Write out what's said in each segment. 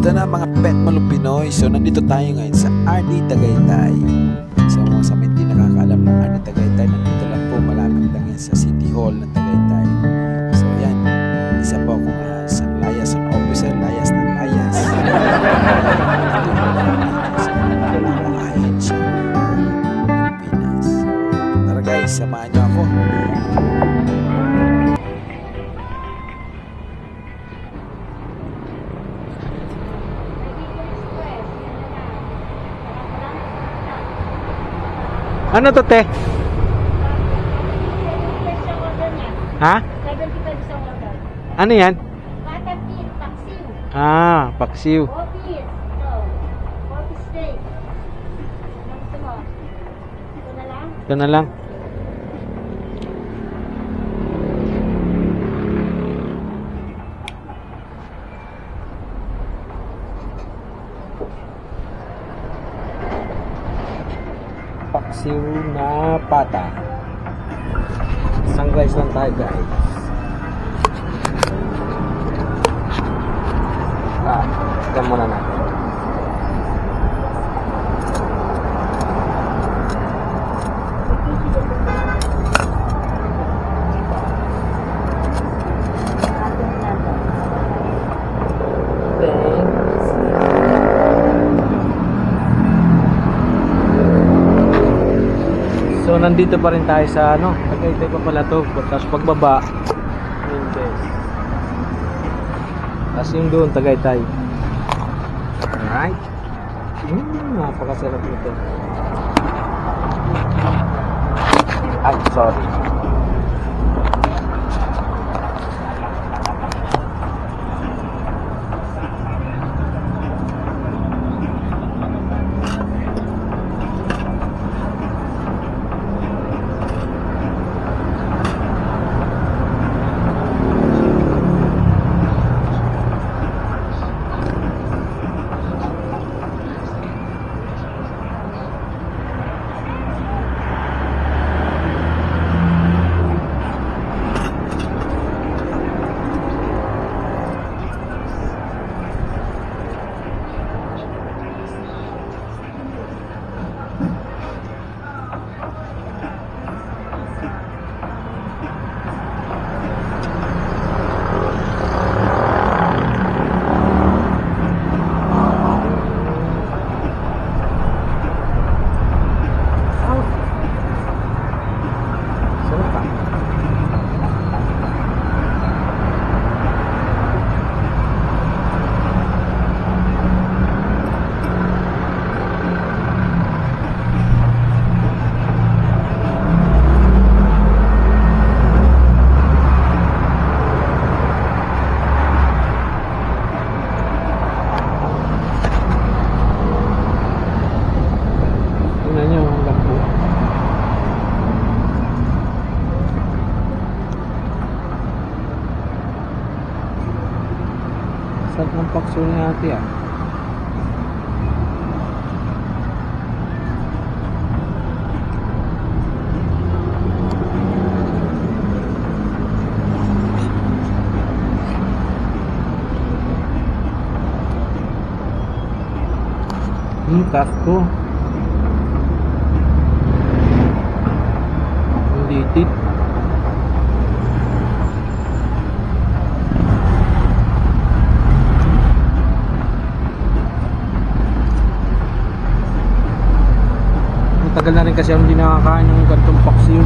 Kamusta na mga pet malong Pinoy? So nandito tayo ngayon sa RD Tagaytay. So mga sa may hindi nakakaalam ng RD Tagaytay, nandito lang po, malapit lang yan sa City Hall ng Tagaytay. So yan, isa po akong layas ng officer, layas ng layas. Ayan siya, Pilipinas. So tara guys, samahan niyo ako. Ano to, te? Ha? 75 isang order. Ano yan? Patapit, paksiw. Ah, paksiw. Office. Ito. Office steak. Ano gusto mo? Ito na lang? Ito na lang. Paksiw na pata. Isang guys lang tayo, guys. Ito muna natin. So nandito pa rin tayo sa Tagaytay pa pala to. Tapos pagbaba tapos yung doon Tagaytay. Alright. Napakasarap nito. Ay, sorry. Sarap ng paksiw ni ate ah. Kasko. Hindi tit. Matagal na rin kasi ako hindi nakakain ng gantong paksiw.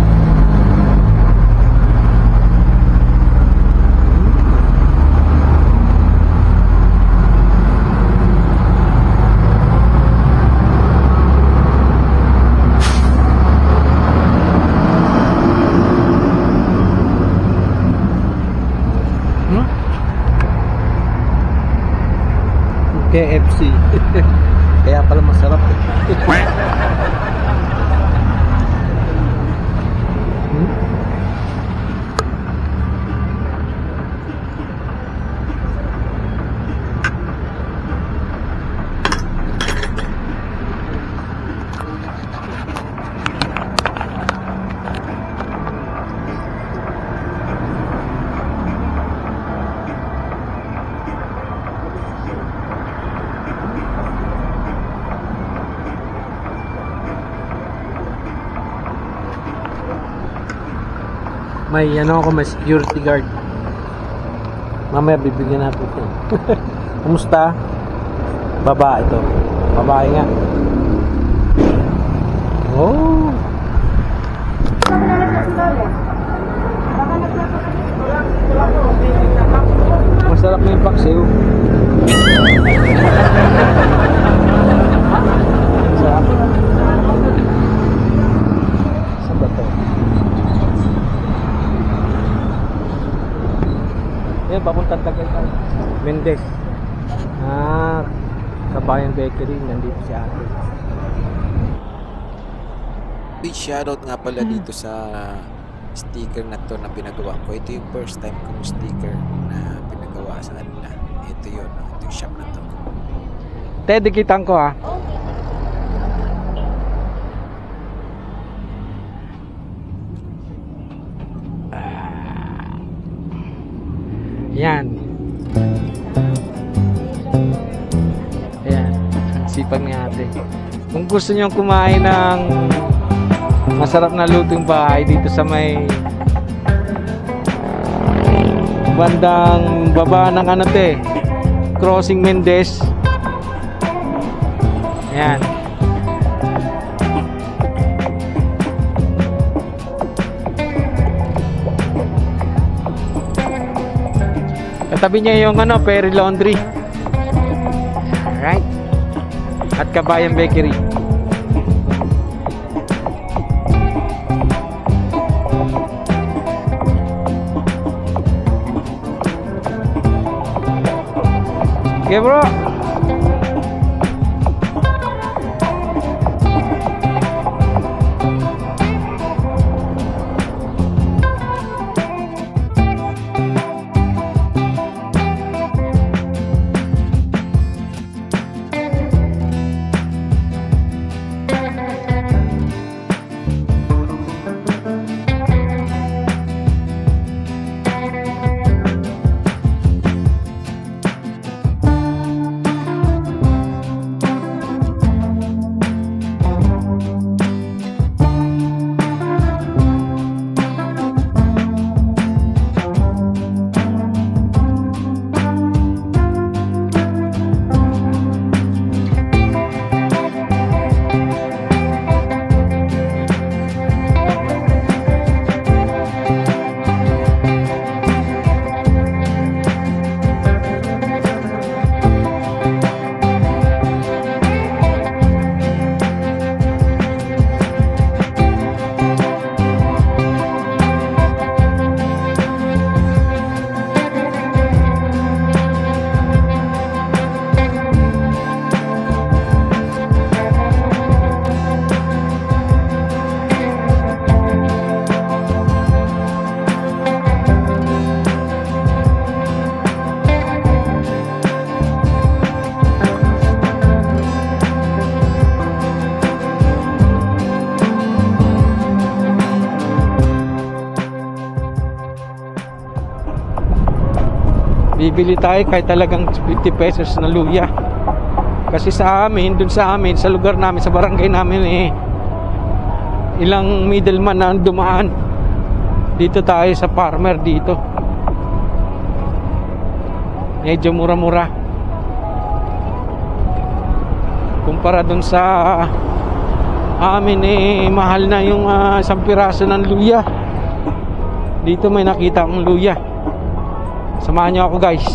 KFC. Kaya pala masarap. May ano ako, may security guard. Mamaya bibigyan natin ito. Kumusta? Babae ito. Babae nga. Oh. Masarap na yung paksiw. Sarap. Saan ba ito? Ayan, papuntang Tagaytay. Mendez. Kabayan Bakery. Nandito si ate. Big shoutout nga pala dito sa sticker na to na pinagawa ko. Ito yung first time kong sticker na pinagawa sa kanila. Ito yun. Ito yung shop na to. Te, dikitan ko ha. Yan. Ayan. Sipag ni ate. Kung gusto nyo kumain ng masarap na lutong bahay dito sa may bandang baba ng ano te, Crossing Mendez. Ayan. Katabi niya yung ano, Perry Laundry. Alright. At Kabayan Bakery. Okay bro. Bibili tayo kahit talagang 50 pesos na luya. Kasi sa amin, dun sa amin, sa lugar namin, sa barangay namin ilang middleman na dumaan. Dito tayo sa farmer dito. Medyo mura-mura. Kumpara dun sa amin mahal na yung isang piraso ng luya. Dito may nakita akong luya. Samahan nyo ako guys.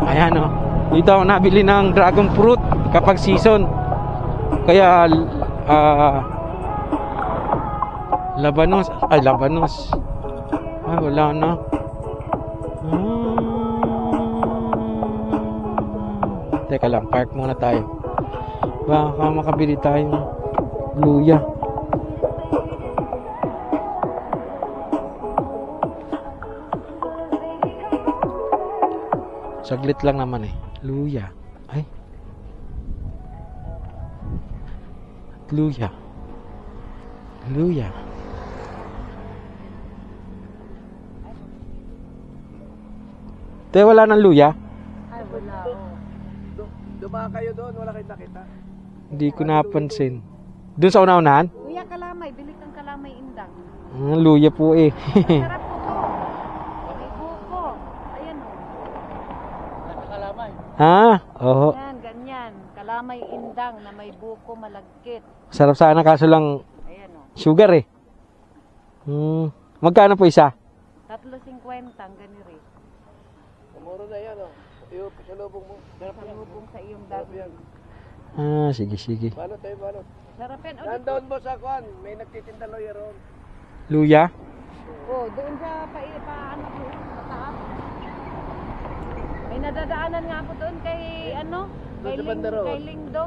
Ayan o. Dito ako nabili ng dragon fruit kapag season. Kaya labanos. Ay labanos. Ay wala na. Teka lang, park muna tayo. Baka makabili tayong luya. Saglit lang naman luya. Ay. Luya. Luya. Te, wala ng luya? Ay, wala. Dumaan kayo doon, wala kayong nakita. Hindi ko napansin. Doon sa una-unahan? Kuya, kalamay. Bili kang kalamay indang. Luya po eh. Masarap po to. May buko. Ayan o. Nakalamay. Oo. Yan, ganyan. Kalamay indang na may buko malagkit. Sarap sana kaso lang Ayan o. sugar eh. Magkano po isa? 3.50 ang ganiri. Umuro na yan, oh. Iyo, pasalubong mo. Sarap yan. Salubong sa iyong Sarap dagdag. yan. Sige, sige. Balot tayo, balot. Sarap yan. O, Nandoon mo sa kwan. May nagtitinda lawyer ron. Luya? doon sa ano po, mataas. May nadadaanan nga po doon kay ano? Doon sa banda road. Kay Lingdo.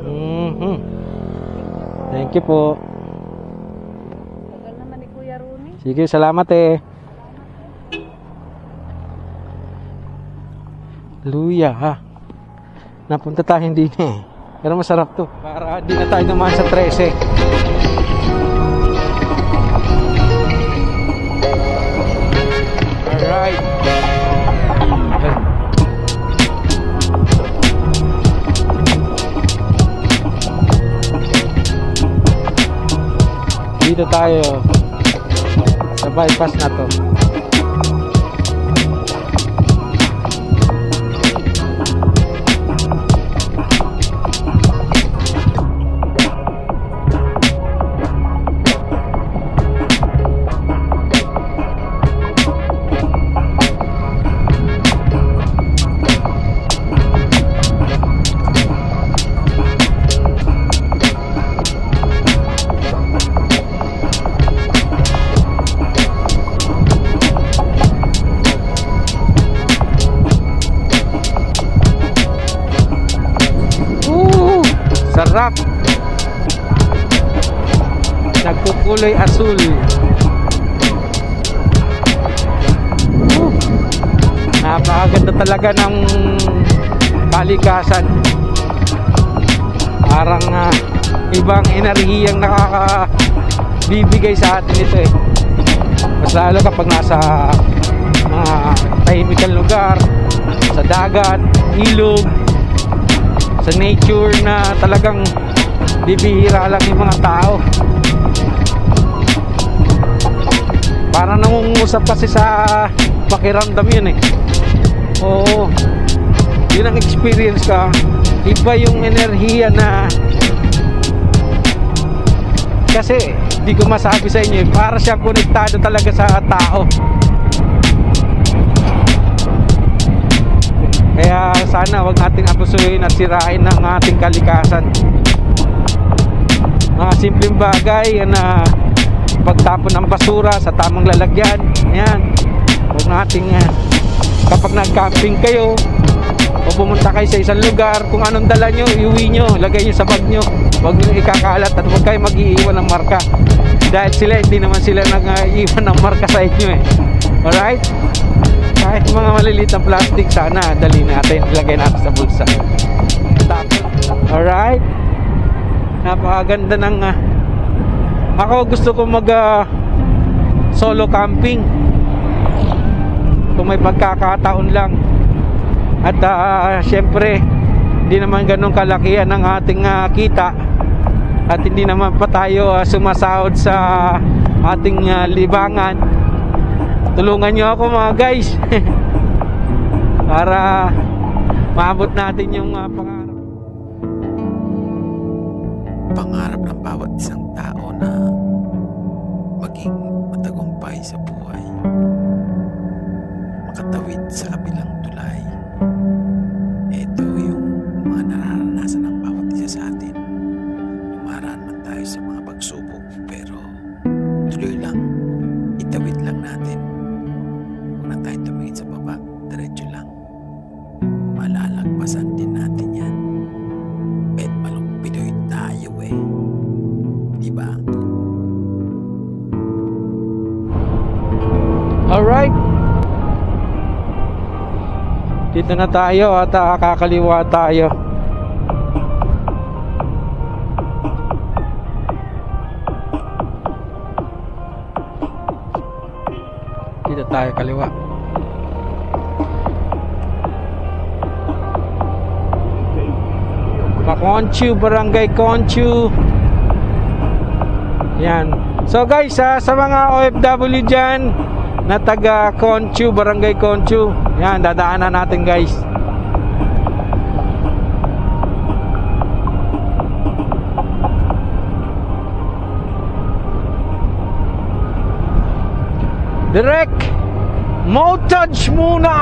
Mhm. Thank you po. Tagal naman ni Kuya Rooney. Sige, salamat eh. Luya ha. Napunta tayo din eh. Pero masarap to. Para di na tayo naman sa 13. Alright. Dito tayo sa bypass na to. Sarap. Nagkukulay asul. Napakaganda talaga ng kalikasan. Parang ibang enerhiyang nakakabibigay sa atin ito eh. Mas lalo kapag nasa mga tahimikang lugar, sa dagat, ilog, sa nature na talagang bibihira lang yung mga tao. Para nangungusap kasi sa pakiramdam yun eh. Oo, yun ang experience ka. Iba yung enerhiya na, kasi di ko masabi sa inyo, para siyang konektado talaga sa tao. Kaya sana wag nating abusuhin at sirain ng ating kalikasan. Mga simpleng bagay na pagtapon ng basura sa tamang lalagyan. Yan. Wag nating kapag nag-camping kayo o pumunta kayo sa isang lugar, kung anong dala nyo, iuwi nyo, lagay nyo sa bag nyo. Wag nyo ikakalat at wag kayo mag-iiwan ng marka. Dahil sila, hindi naman sila nag-iiwan ng marka sa inyo eh. Alright? Kahit mga maliliit na plastic, sana dali natin, ilagay natin sa bulsa. Tapos, alright. Napakaganda ng ako gusto ko mag solo camping kung may pagkakataon lang. At syempre hindi naman ganun kalakihan ng ating kita, at hindi naman pa tayo sumasahod sa ating libangan. Tulungan nyo ako mga guys para maabot natin yung pangarap. Pangarap ng bawat isang tao na maging matagumpay sa buhay, makatawid sa kabilang tulay. Ito yung mga nararanasan ng bawat isa sa atin. Dumaraan man tayo sa mga pagsubok, pero tuloy lang, itawid lang natin. Huwag na tayo tumingin sa baba, diretso lang. Malalagpasan din natin yan. Bet malong Pinoy tayo eh. Diba? Alright, dito na tayo at kakaliwa tayo. Dito tayo kaliwa. Pakonchu, Barangay Konchu. Yan. So guys, sa mga OFW dyan na taga Conchu, Barangay Conchu, yan, dadaanan natin guys. Direct montage muna.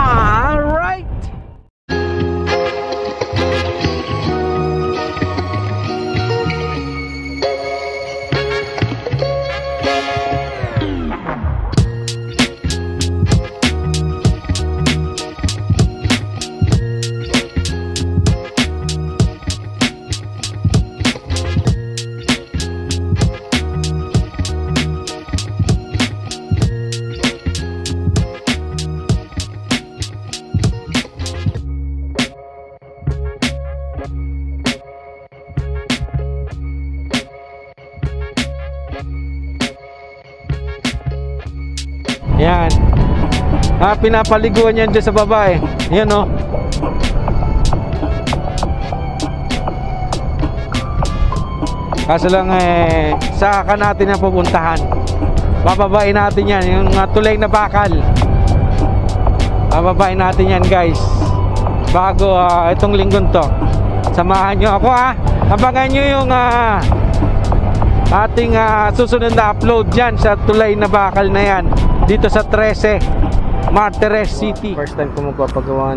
Alright. Yan. Pinapaliguan yan dyan sa baba eh. Yan o. Kaso lang saka natin yung pupuntahan. Bababain natin yan. Yung tulay na bakal. Bababain natin yan guys. Bago itong linggong to. Samahan nyo ako ha. Abangan nyo yung ating susunod na upload dyan sa tulay na bakal na yan. Dito sa 13 Martires City. First time ko magpapagawa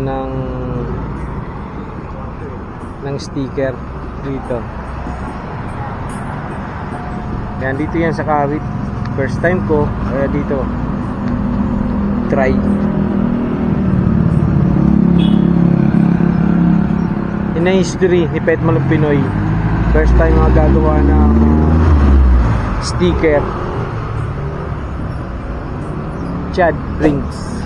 ng sticker dito. Yan, dito yan sa Kawit. First time ko, kaya dito try. In a history ni Pet Malong Pinoy, first time magagawa ng sticker. Chad Drinks.